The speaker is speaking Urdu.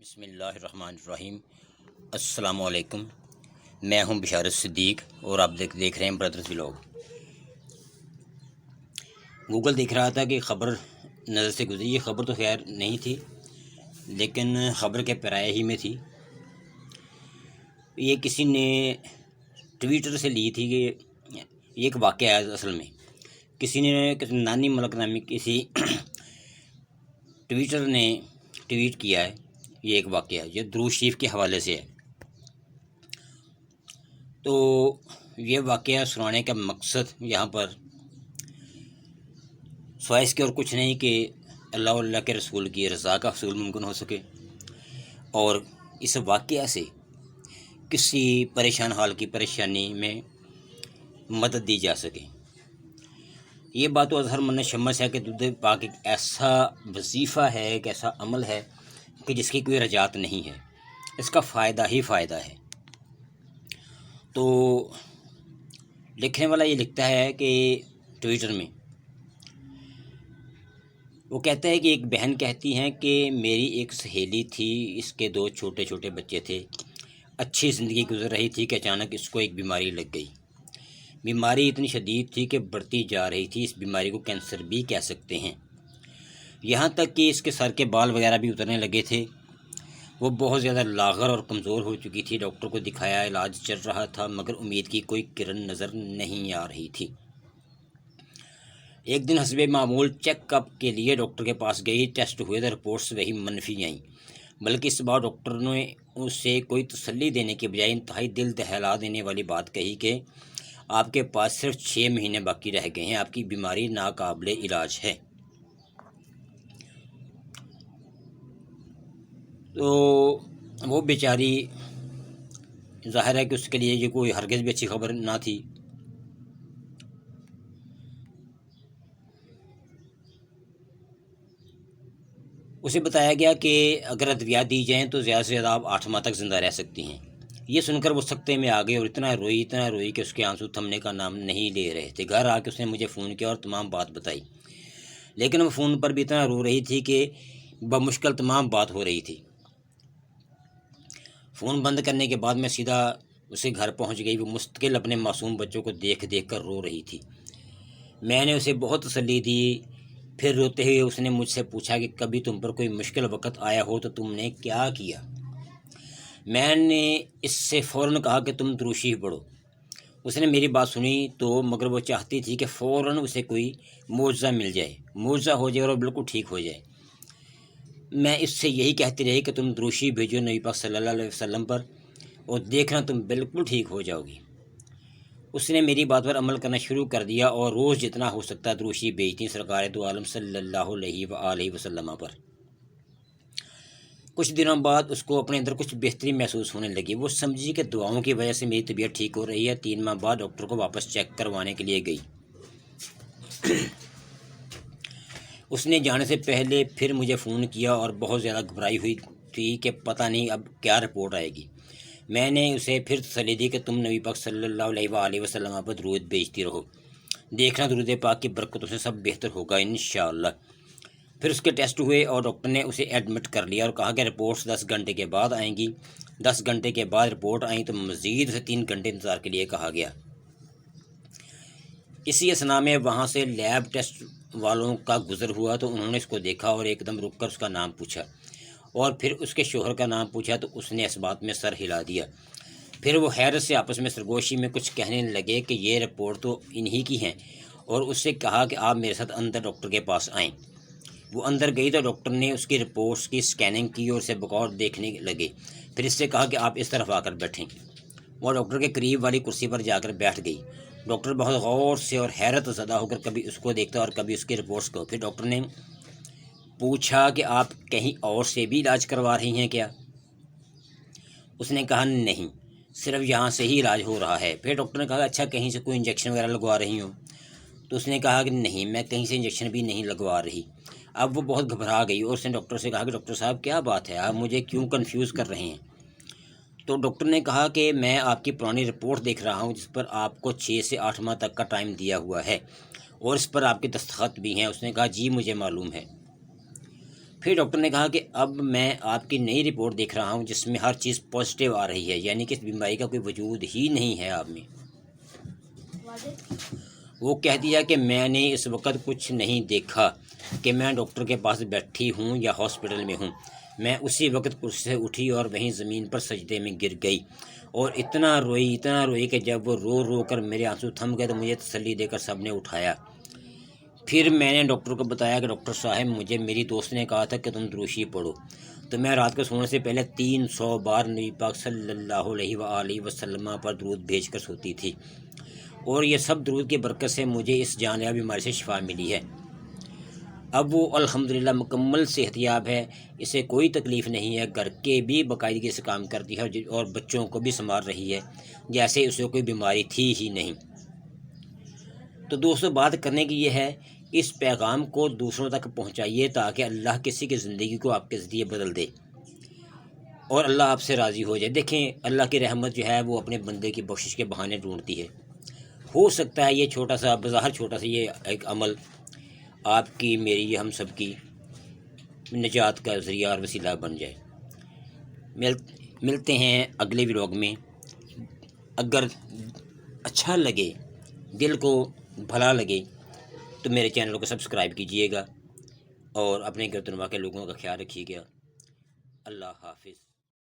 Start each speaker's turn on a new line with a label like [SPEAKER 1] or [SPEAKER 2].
[SPEAKER 1] بسم اللہ الرحمن الرحیم۔ السلام علیکم، میں ہوں بشارت صدیق اور آپ دیکھ رہے ہیں برادرز ولاگ۔ گوگل دیکھ رہا تھا کہ خبر نظر سے گزری، یہ خبر تو خیر نہیں تھی لیکن خبر کے پرائے ہی میں تھی۔ یہ کسی نے ٹویٹر سے لی تھی کہ یہ ایک واقعہ ہے، اصل میں کسی نے نانی ملک نامی کسی ٹویٹر نے ٹویٹ کیا ہے۔ یہ ایک واقعہ ہے، یہ درود شریف کے حوالے سے ہے۔ تو یہ واقعہ سنانے کا مقصد یہاں پر سوائے اس کے اور کچھ نہیں کہ اللہ کے رسول کی رضا کا حصول ممکن ہو سکے اور اس واقعہ سے کسی پریشان حال کی پریشانی میں مدد دی جا سکے۔ یہ بات تو اظہر من شمس ہے کہ دودھ پاک ایک ایسا وظیفہ ہے، ایک ایسا عمل ہے کہ جس کی کوئی رجعت نہیں ہے، اس کا فائدہ ہی فائدہ ہے۔ تو لکھنے والا یہ لکھتا ہے کہ ٹویٹر میں وہ کہتا ہے کہ ایک بہن کہتی ہیں کہ میری ایک سہیلی تھی، اس کے 2 چھوٹے چھوٹے بچے تھے، اچھی زندگی گزر رہی تھی کہ اچانک اس کو ایک بیماری لگ گئی۔ بیماری اتنی شدید تھی کہ بڑھتی جا رہی تھی، اس بیماری کو کینسر بھی کہہ سکتے ہیں، یہاں تک کہ اس کے سر کے بال وغیرہ بھی اترنے لگے تھے۔ وہ بہت زیادہ لاغر اور کمزور ہو چکی تھی، ڈاکٹر کو دکھایا، علاج چل رہا تھا مگر امید کی کوئی کرن نظر نہیں آ رہی تھی۔ ایک دن حسب معمول چیک اپ کے لیے ڈاکٹر کے پاس گئی، ٹیسٹ ہوئے تو رپورٹس وہی منفی آئیں، بلکہ اس بار ڈاکٹر نے اسے کوئی تسلی دینے کے بجائے انتہائی دل دہلا دینے والی بات کہی کہ آپ کے پاس صرف 6 مہینے باقی رہ گئے ہیں، آپ کی بیماری ناقابل علاج ہے۔ تو وہ بیچاری، ظاہر ہے کہ اس کے لیے یہ کوئی ہرگز بھی اچھی خبر نہ تھی۔ اسے بتایا گیا کہ اگر ادویات دی جائیں تو زیادہ سے زیادہ آپ 8 ماہ تک زندہ رہ سکتی ہیں۔ یہ سن کر وہ سکتے میں آ گئی اور اتنا روئی کہ اس کے آنسو تھمنے کا نام نہیں لے رہے تھے۔ گھر آ کے اس نے مجھے فون کیا اور تمام بات بتائی، لیکن وہ فون پر بھی اتنا رو رہی تھی کہ بمشکل تمام بات ہو رہی تھی۔ فون بند کرنے کے بعد میں سیدھا اسے گھر پہنچ گئی۔ وہ مستقل اپنے معصوم بچوں کو دیکھ کر رو رہی تھی۔ میں نے اسے بہت تسلی دی، پھر روتے ہوئے اس نے مجھ سے پوچھا کہ کبھی تم پر کوئی مشکل وقت آیا ہو تو تم نے کیا کیا؟ میں نے اس سے فوراً کہا کہ تم درود شریف پڑھو۔ اس نے میری بات سنی تو مگر وہ چاہتی تھی کہ فوراً اسے کوئی معجزہ مل جائے، معجزہ ہو جائے اور بالکل ٹھیک ہو جائے۔ میں اس سے یہی کہتی رہی کہ تم درود شریف بھیجو نبی پاک صلی اللہ علیہ وسلم پر اور دیکھنا تم بالکل ٹھیک ہو جاؤ گی۔ اس نے میری بات پر عمل کرنا شروع کر دیا اور روز جتنا ہو سکتا درود شریف بھیجتی سرکار دو عالم صلی اللہ علیہ وآلہ وسلم پر۔ کچھ دنوں بعد اس کو اپنے اندر کچھ بہتری محسوس ہونے لگی۔ وہ سمجھی کہ دعاؤں کی وجہ سے میری طبیعت ٹھیک ہو رہی ہے۔ 3 ماہ بعد ڈاکٹر کو واپس چیک کروانے کے لیے گئی۔ اس نے جانے سے پہلے پھر مجھے فون کیا اور بہت زیادہ گھبرائی ہوئی تھی کہ پتہ نہیں اب کیا رپورٹ آئے گی۔ میں نے اسے پھر تسلی دی کہ تم نبی پاک صلی اللہ علیہ وآلہ وسلم پر درود بھیجتی رہو، دیکھنا درود پاک کی برکتوں سے سب بہتر ہوگا انشاءاللہ۔ پھر اس کے ٹیسٹ ہوئے اور ڈاکٹر نے اسے ایڈمٹ کر لیا اور کہا کہ رپورٹس 10 گھنٹے کے بعد آئیں گی۔ 10 گھنٹے کے بعد رپورٹ آئیں تو مزید سے 3 گھنٹے انتظار کے لیے کہا گیا۔ اسی اثناء میں وہاں سے لیب ٹیسٹ والوں کا گزر ہوا تو انہوں نے اس کو دیکھا اور ایک دم رک کر اس کا نام پوچھا اور پھر اس کے شوہر کا نام پوچھا تو اس نے اس بات میں سر ہلا دیا۔ پھر وہ حیرت سے آپس میں سرگوشی میں کچھ کہنے لگے کہ یہ رپورٹ تو انہی کی ہیں، اور اس سے کہا کہ آپ میرے ساتھ اندر ڈاکٹر کے پاس آئیں۔ وہ اندر گئی تو ڈاکٹر نے اس کی رپورٹس کی سکیننگ کی اور اسے بغور دیکھنے لگے۔ پھر اس سے کہا کہ آپ اس طرف آ کر بیٹھیں۔ وہ ڈاکٹر کے قریب والی کرسی پر جا کر بیٹھ گئی۔ ڈاکٹر بہت غور سے اور حیرت زدہ ہو کر کبھی اس کو دیکھتا اور کبھی اس کی رپورٹس کو۔ پھر ڈاکٹر نے پوچھا کہ آپ کہیں اور سے بھی علاج کروا رہی ہیں کیا؟ اس نے کہا نہیں، صرف یہاں سے ہی علاج ہو رہا ہے۔ پھر ڈاکٹر نے کہا اچھا کہیں سے کوئی انجیکشن وغیرہ لگوا رہی ہوں؟ تو اس نے کہا کہ نہیں، میں کہیں سے انجیکشن بھی نہیں لگوا رہی۔ اب وہ بہت گھبرا گئی اور اس نے ڈاکٹر سے کہا کہ ڈاکٹر صاحب کیا بات ہے، آپ مجھے کیوں کنفیوز کر رہے ہیں؟ تو ڈاکٹر نے کہا کہ میں آپ کی پرانی رپورٹ دیکھ رہا ہوں جس پر آپ کو 6 سے 8 ماہ تک کا ٹائم دیا ہوا ہے اور اس پر آپ کے دستخط بھی ہیں۔ اس نے کہا جی مجھے معلوم ہے۔ پھر ڈاکٹر نے کہا کہ اب میں آپ کی نئی رپورٹ دیکھ رہا ہوں جس میں ہر چیز پازیٹیو آ رہی ہے، یعنی کہ اس بیماری کا کوئی وجود ہی نہیں ہے آپ میں۔ وہ کہہ دیا کہ میں نے اس وقت کچھ نہیں دیکھا کہ میں ڈاکٹر کے پاس بیٹھی ہوں یا ہاسپٹل میں ہوں، میں اسی وقت کرسی سے اٹھی اور وہیں زمین پر سجدے میں گر گئی اور اتنا روئی کہ جب وہ رو رو کر میرے آنسو تھم گئے تو مجھے تسلی دے کر سب نے اٹھایا۔ پھر میں نے ڈاکٹر کو بتایا کہ ڈاکٹر صاحب مجھے میری دوست نے کہا تھا کہ تم دروشی پڑھو، تو میں رات کو سونے سے پہلے 300 بار نبی پاک صلی اللہ علیہ وآلہ وسلم پر درود بھیج کر سوتی تھی، اور یہ سب درود کی برکت سے مجھے اس جان لیوا بیماری سے شفا ملی ہے۔ اب وہ الحمدللہ مکمل صحت یاب ہے، اسے کوئی تکلیف نہیں ہے، گھر کے بھی باقاعدگی سے کام کرتی ہے اور بچوں کو بھی سنبھال رہی ہے جیسے اسے کوئی بیماری تھی ہی نہیں۔ تو دوستوں، بات کرنے کی یہ ہے، اس پیغام کو دوسروں تک پہنچائیے تاکہ اللہ کسی کی زندگی کو آپ کے ذریعے بدل دے اور اللہ آپ سے راضی ہو جائے۔ دیکھیں، اللہ کی رحمت جو ہے وہ اپنے بندے کی بخشش کے بہانے ڈھونڈتی ہے۔ ہو سکتا ہے یہ چھوٹا سا، بظاہر چھوٹا سا یہ ایک عمل آپ کی، میری، ہم سب کی نجات کا ذریعہ اور وسیلہ بن جائے۔ ملتے ہیں اگلے ولاگ میں۔ اگر اچھا لگے، دل کو بھلا لگے تو میرے چینل کو سبسکرائب کیجیے گا اور اپنے گرد و نواح کے لوگوں کا خیال رکھیے گا۔ اللہ حافظ۔